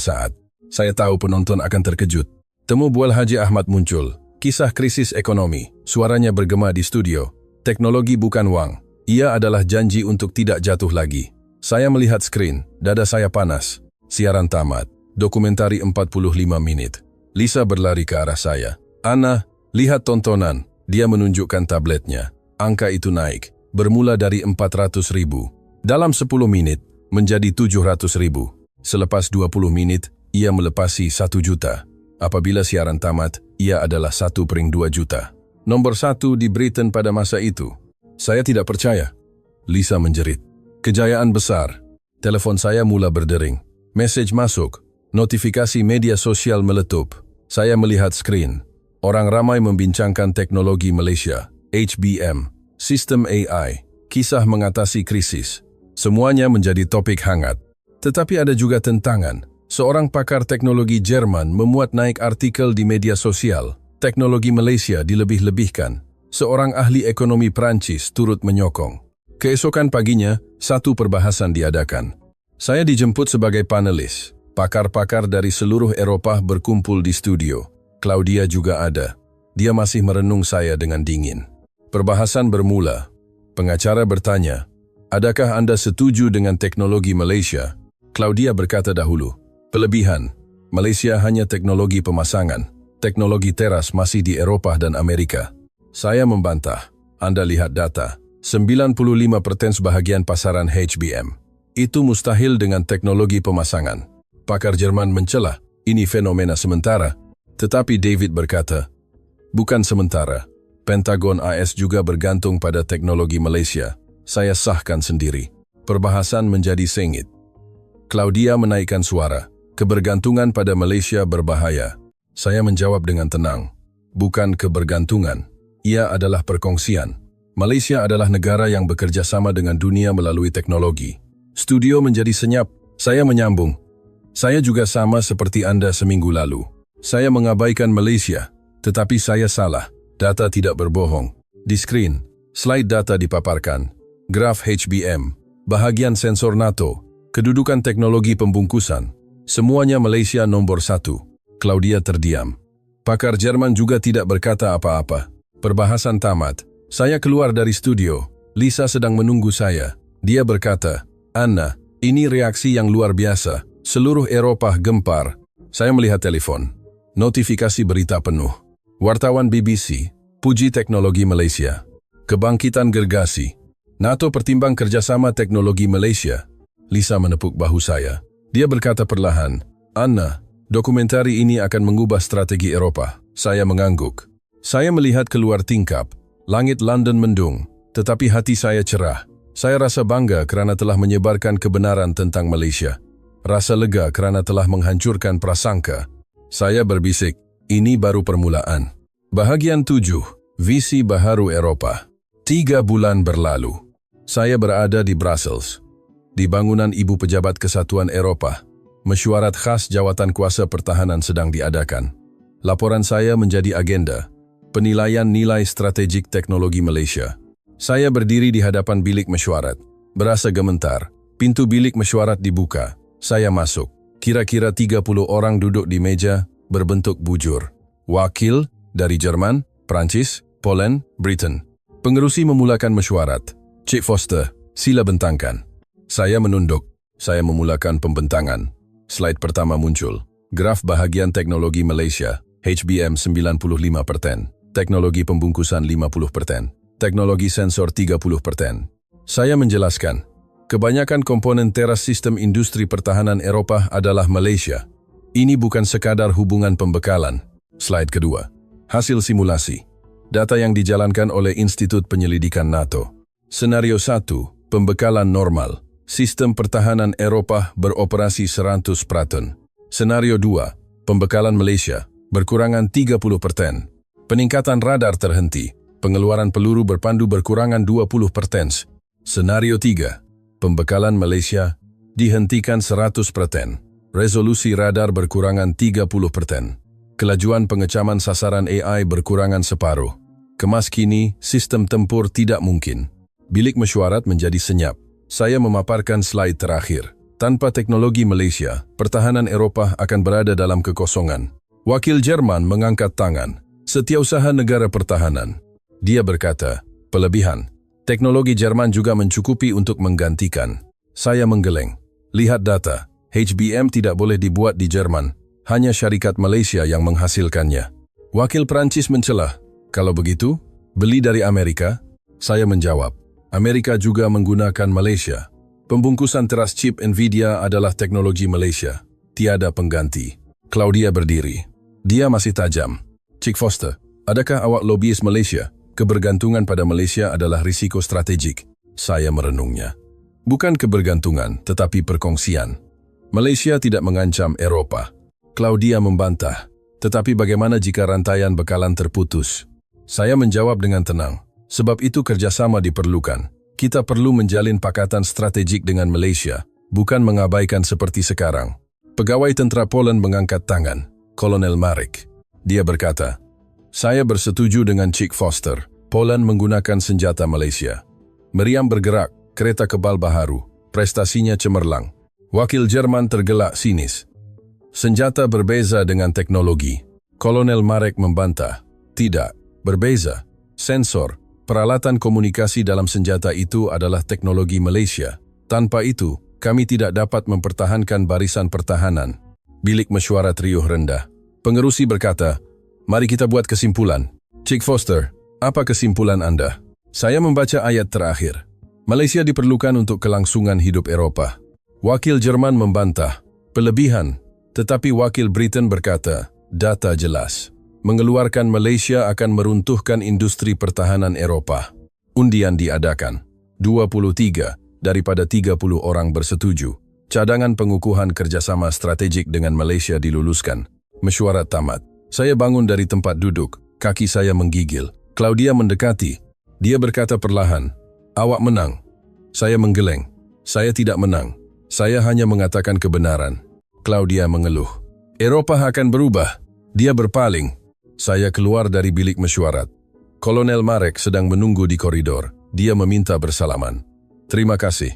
saat. Saya tahu penonton akan terkejut. Temu bual Haji Ahmad muncul. Kisah krisis ekonomi. Suaranya bergema di studio. Teknologi bukan wang. Ia adalah janji untuk tidak jatuh lagi. Saya melihat skrin. Dada saya panas. Siaran tamat. Dokumentari 45 menit. Lisa berlari ke arah saya. Ana, lihat tontonan. Dia menunjukkan tabletnya. Angka itu naik, bermula dari 400.000. Dalam 10 menit, menjadi 700.000. Selepas 20 menit, ia melepasi 1 juta. Apabila siaran tamat, ia adalah 1,2 juta. Nomor 1 di Britain pada masa itu. Saya tidak percaya. Lisa menjerit. Kejayaan besar. Telepon saya mula berdering. Mesej masuk. Notifikasi media sosial meletup. Saya melihat skrin. Orang ramai membincangkan teknologi Malaysia. HBM, sistem AI, kisah mengatasi krisis. Semuanya menjadi topik hangat. Tetapi ada juga tentangan. Seorang pakar teknologi Jerman memuat naik artikel di media sosial. Teknologi Malaysia dilebih-lebihkan. Seorang ahli ekonomi Perancis turut menyokong. Keesokan paginya, satu perbahasan diadakan. Saya dijemput sebagai panelis. Pakar-pakar dari seluruh Eropah berkumpul di studio. Claudia juga ada. Dia masih merenung saya dengan dingin. Perbahasan bermula. Pengacara bertanya, Adakah Anda setuju dengan teknologi Malaysia? Claudia berkata dahulu, "Kelebihan, Malaysia hanya teknologi pemasangan. Teknologi teras masih di Eropah dan Amerika." Saya membantah. Anda lihat data, 95% sebahagian pasaran HBM. Itu mustahil dengan teknologi pemasangan. Pakar Jerman mencela, ini fenomena sementara. Tetapi David berkata, bukan sementara. Pentagon AS juga bergantung pada teknologi Malaysia. Saya sahkan sendiri. Perbahasan menjadi sengit. Claudia menaikkan suara. Kebergantungan pada Malaysia berbahaya. Saya menjawab dengan tenang. Bukan kebergantungan. Ia adalah perkongsian. Malaysia adalah negara yang bekerja sama dengan dunia melalui teknologi. Studio menjadi senyap. Saya menyambung. Saya juga sama seperti Anda seminggu lalu. Saya mengabaikan Malaysia, tetapi saya salah. Data tidak berbohong. Di screen, slide data dipaparkan. Graf HBM, bahagian sensor NATO, kedudukan teknologi pembungkusan. Semuanya Malaysia nomor 1. Claudia terdiam. Pakar Jerman juga tidak berkata apa-apa. Perbahasan tamat. Saya keluar dari studio. Lisa sedang menunggu saya. Dia berkata, "Anna, ini reaksi yang luar biasa. Seluruh Eropah gempar." Saya melihat telepon. Notifikasi berita penuh. Wartawan BBC, puji teknologi Malaysia. Kebangkitan gergasi. NATO pertimbang kerjasama teknologi Malaysia. Lisa menepuk bahu saya. Dia berkata perlahan, "Anna, dokumentari ini akan mengubah strategi Eropah." Saya mengangguk. Saya melihat keluar tingkap. Langit London mendung, tetapi hati saya cerah. Saya rasa bangga kerana telah menyebarkan kebenaran tentang Malaysia. Rasa lega kerana telah menghancurkan prasangka. Saya berbisik, ini baru permulaan. Bahagian 7, Visi Baharu Eropah. 3 bulan berlalu. Saya berada di Brussels. Di bangunan Ibu Pejabat Kesatuan Eropah, mesyuarat khas Jawatan Kuasa Pertahanan sedang diadakan. Laporan saya menjadi agenda. Penilaian nilai strategik teknologi Malaysia. Saya berdiri di hadapan bilik mesyuarat. Berasa gemetar. Pintu bilik mesyuarat dibuka. Saya masuk. Kira-kira 30 orang duduk di meja berbentuk bujur. Wakil dari Jerman, Prancis, Poland, Britain. Pengerusi memulakan mesyuarat. Cik Foster, sila bentangkan. Saya menunduk. Saya memulakan pembentangan. Slide pertama muncul. Graf bahagian teknologi Malaysia. HBM 95%. Teknologi pembungkusan 50%. Teknologi sensor 30%. Saya menjelaskan, kebanyakan komponen teras sistem industri pertahanan Eropah adalah Malaysia. Ini bukan sekadar hubungan pembekalan. Slide kedua. Hasil simulasi. Data yang dijalankan oleh Institut Penyelidikan NATO. Senario 1, pembekalan normal. Sistem pertahanan Eropah beroperasi 100%. Senario 2, pembekalan Malaysia, berkurangan 30%. Peningkatan radar terhenti. Pengeluaran peluru berpandu berkurangan 20%. Senario 3, pembekalan Malaysia dihentikan 100%. Resolusi radar berkurangan 30%. Kelajuan pengecaman sasaran AI berkurangan separuh. Kemas kini, sistem tempur tidak mungkin. Bilik mesyuarat menjadi senyap. Saya memaparkan slide terakhir. Tanpa teknologi Malaysia, pertahanan Eropah akan berada dalam kekosongan. Wakil Jerman mengangkat tangan. Setiausaha negara pertahanan. Dia berkata, "Pelebihan. Teknologi Jerman juga mencukupi untuk menggantikan." Saya menggeleng. Lihat data. HBM tidak boleh dibuat di Jerman. Hanya syarikat Malaysia yang menghasilkannya. Wakil Prancis mencela, "Kalau begitu, beli dari Amerika?" Saya menjawab, "Amerika juga menggunakan Malaysia. Pembungkusan teras chip Nvidia adalah teknologi Malaysia. Tiada pengganti." Claudia berdiri. Dia masih tajam. "Cik Foster, adakah awak lobbyis Malaysia? Kebergantungan pada Malaysia adalah risiko strategik." Saya merenungnya. Bukan kebergantungan, tetapi perkongsian. Malaysia tidak mengancam Eropah. Claudia membantah. Tetapi bagaimana jika rantaian bekalan terputus? Saya menjawab dengan tenang. Sebab itu kerjasama diperlukan. Kita perlu menjalin pakatan strategik dengan Malaysia, bukan mengabaikan seperti sekarang. Pegawai tentera Poland mengangkat tangan. Kolonel Marek. Dia berkata, "Saya bersetuju dengan Cik Foster. Poland menggunakan senjata Malaysia. Meriam bergerak, kereta kebal baharu. Prestasinya cemerlang." Wakil Jerman tergelak sinis. "Senjata berbeza dengan teknologi." Kolonel Marek membantah. "Tidak, berbeza. Sensor, Peralatan komunikasi dalam senjata itu adalah teknologi Malaysia. Tanpa itu, kami tidak dapat mempertahankan barisan pertahanan. Bilik mesyuarat riuh rendah. Pengerusi berkata, "Mari kita buat kesimpulan." Cik Foster, apa kesimpulan Anda? Saya membaca ayat terakhir. Malaysia diperlukan untuk kelangsungan hidup Eropah. Wakil Jerman membantah, "Pelebihan." Tetapi wakil Britain berkata, "Data jelas. Mengeluarkan Malaysia akan meruntuhkan industri pertahanan Eropah." Undian diadakan. 23 daripada 30 orang bersetuju. Cadangan pengukuhan kerjasama strategik dengan Malaysia diluluskan. Mesyuarat tamat. Saya bangun dari tempat duduk. Kaki saya menggigil. Claudia mendekati. Dia berkata perlahan, "Awak menang." Saya menggeleng. "Saya tidak menang. Saya hanya mengatakan kebenaran." Claudia mengeluh. "Eropah akan berubah." Dia berpaling. Saya keluar dari bilik mesyuarat. Kolonel Marek sedang menunggu di koridor. Dia meminta bersalaman. "Terima kasih.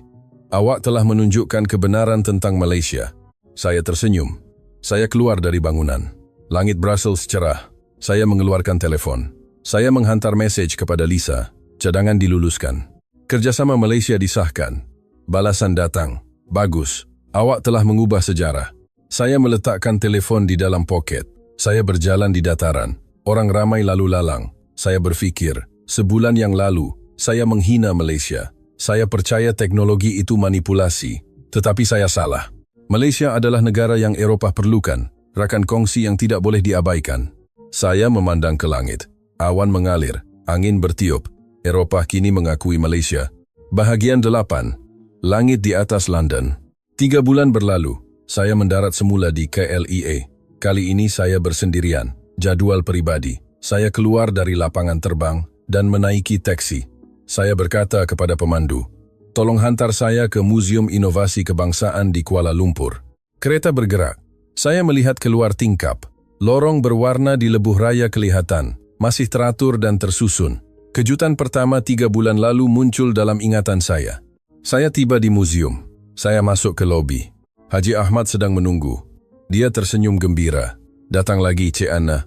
Awak telah menunjukkan kebenaran tentang Malaysia." Saya tersenyum. Saya keluar dari bangunan. Langit Brussels cerah. Saya mengeluarkan telepon. Saya menghantar mesej kepada Lisa. Cadangan diluluskan. Kerjasama Malaysia disahkan. Balasan datang. "Bagus. Awak telah mengubah sejarah." Saya meletakkan telepon di dalam poket. Saya berjalan di dataran. Orang ramai lalu lalang. Saya berfikir, sebulan yang lalu, saya menghina Malaysia. Saya percaya teknologi itu manipulasi. Tetapi saya salah. Malaysia adalah negara yang Eropah perlukan. Rakan kongsi yang tidak boleh diabaikan. Saya memandang ke langit. Awan mengalir. Angin bertiup. Eropah kini mengakui Malaysia. Bahagian 8. Langit di atas London. 3 bulan berlalu. Saya mendarat semula di KLIA. Kali ini saya bersendirian, jadwal pribadi. Saya keluar dari lapangan terbang dan menaiki taksi. Saya berkata kepada pemandu, "Tolong hantar saya ke Museum Inovasi Kebangsaan di Kuala Lumpur." Kereta bergerak. Saya melihat keluar tingkap. Lorong berwarna di lebuh raya kelihatan, masih teratur dan tersusun. Kejutan pertama 3 bulan lalu muncul dalam ingatan saya. Saya tiba di museum. Saya masuk ke lobi. Haji Ahmad sedang menunggu. Dia tersenyum gembira. "Datang lagi, Cik Anna."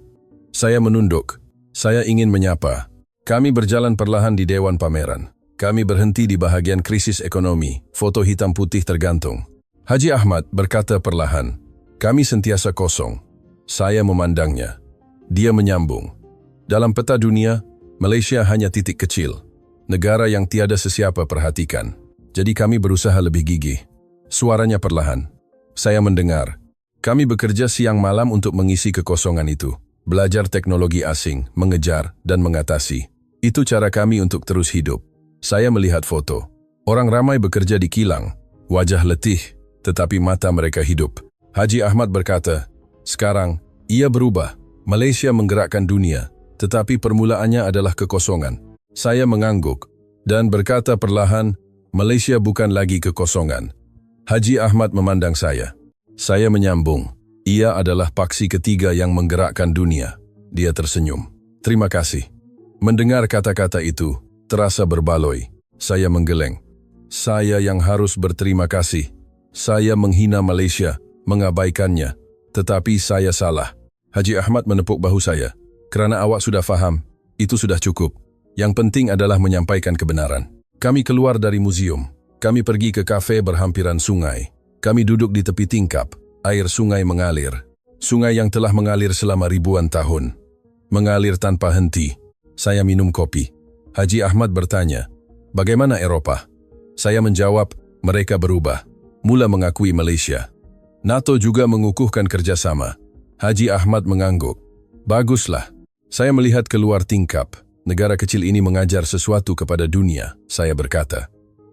Saya menunduk. Saya ingin menyapa. Kami berjalan perlahan di Dewan Pameran. Kami berhenti di bahagian krisis ekonomi. Foto hitam putih tergantung. Haji Ahmad berkata perlahan, "Kami sentiasa kosong." Saya memandangnya. Dia menyambung. "Dalam peta dunia, Malaysia hanya titik kecil. Negara yang tiada sesiapa perhatikan. Jadi kami berusaha lebih gigih." Suaranya perlahan. Saya mendengar. Kami bekerja siang malam untuk mengisi kekosongan itu. Belajar teknologi asing, mengejar, dan mengatasi. Itu cara kami untuk terus hidup. Saya melihat foto. Orang ramai bekerja di kilang. Wajah letih, tetapi mata mereka hidup. Haji Ahmad berkata, "Sekarang, ia berubah. Malaysia menggerakkan dunia, tetapi permulaannya adalah kekosongan." Saya mengangguk, dan berkata perlahan, "Malaysia bukan lagi kekosongan." Haji Ahmad memandang saya. Saya menyambung, "Ia adalah paksi ketiga yang menggerakkan dunia." Dia tersenyum. "Terima kasih." Mendengar kata-kata itu, terasa berbaloi. Saya menggeleng. Saya yang harus berterima kasih. Saya menghina Malaysia, mengabaikannya. Tetapi saya salah. Haji Ahmad menepuk bahu saya. "Kerana awak sudah faham, itu sudah cukup. Yang penting adalah menyampaikan kebenaran." Kami keluar dari museum. Kami pergi ke kafe berhampiran sungai. Kami duduk di tepi tingkap. Air sungai mengalir. Sungai yang telah mengalir selama ribuan tahun. Mengalir tanpa henti. Saya minum kopi. Haji Ahmad bertanya, "Bagaimana Eropah?" Saya menjawab, "Mereka berubah. Mula mengakui Malaysia. NATO juga mengukuhkan kerjasama." Haji Ahmad mengangguk. "Baguslah." Saya melihat keluar tingkap. Negara kecil ini mengajar sesuatu kepada dunia, saya berkata.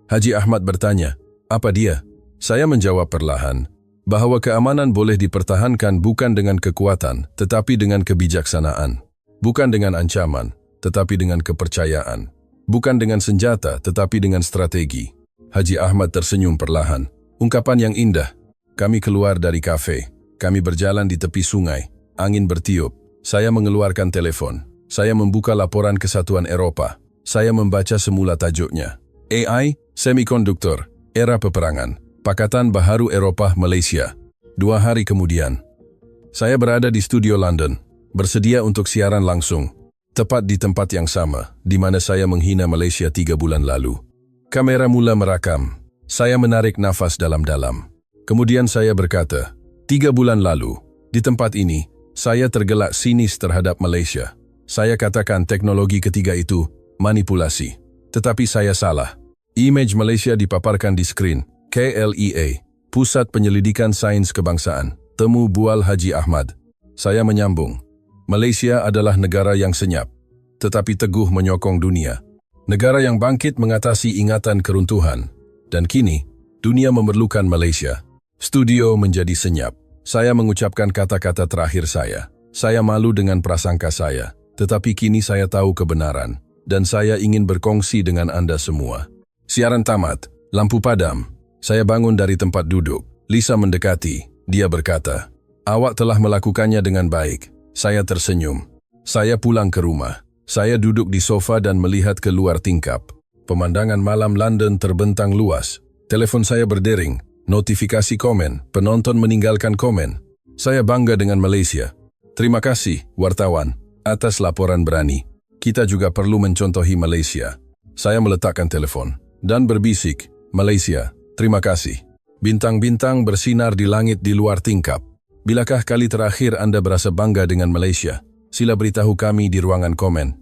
Haji Ahmad bertanya, "Apa dia?" Saya menjawab perlahan, bahwa keamanan boleh dipertahankan bukan dengan kekuatan, tetapi dengan kebijaksanaan. Bukan dengan ancaman, tetapi dengan kepercayaan. Bukan dengan senjata, tetapi dengan strategi. Haji Ahmad tersenyum perlahan. Ungkapan yang indah. Kami keluar dari kafe. Kami berjalan di tepi sungai. Angin bertiup. Saya mengeluarkan telepon. Saya membuka laporan Kesatuan Eropah. Saya membaca semula tajuknya. AI, Semikonduktor, Era Peperangan. Pakatan Baharu Eropah Malaysia. 2 hari kemudian, saya berada di studio London, bersedia untuk siaran langsung. Tepat di tempat yang sama, di mana saya menghina Malaysia 3 bulan lalu. Kamera mula merakam. Saya menarik nafas dalam-dalam. Kemudian saya berkata, 3 bulan lalu, di tempat ini, saya tergelak sinis terhadap Malaysia. Saya katakan teknologi ketiga itu manipulasi. Tetapi saya salah. Image Malaysia dipaparkan di skrin. KLEA, Pusat Penyelidikan Sains Kebangsaan. Temu Bual Haji Ahmad. Saya menyambung. Malaysia adalah negara yang senyap, tetapi teguh menyokong dunia. Negara yang bangkit mengatasi ingatan keruntuhan. Dan kini, dunia memerlukan Malaysia. Studio menjadi senyap. Saya mengucapkan kata-kata terakhir saya. Saya malu dengan prasangka saya. Tetapi kini saya tahu kebenaran, dan saya ingin berkongsi dengan Anda semua. Siaran tamat, lampu padam. Saya bangun dari tempat duduk. Lisa mendekati. Dia berkata, "Awak telah melakukannya dengan baik." Saya tersenyum. Saya pulang ke rumah. Saya duduk di sofa dan melihat keluar tingkap. Pemandangan malam London terbentang luas. Telepon saya berdering. Notifikasi komen. Penonton meninggalkan komen. Saya bangga dengan Malaysia. Terima kasih, wartawan, atas laporan berani. Kita juga perlu mencontohi Malaysia. Saya meletakkan telepon dan berbisik, Malaysia, terima kasih. Bintang-bintang bersinar di langit di luar tingkap. Bilakah kali terakhir Anda berasa bangga dengan Malaysia? Sila beritahu kami di ruangan komen.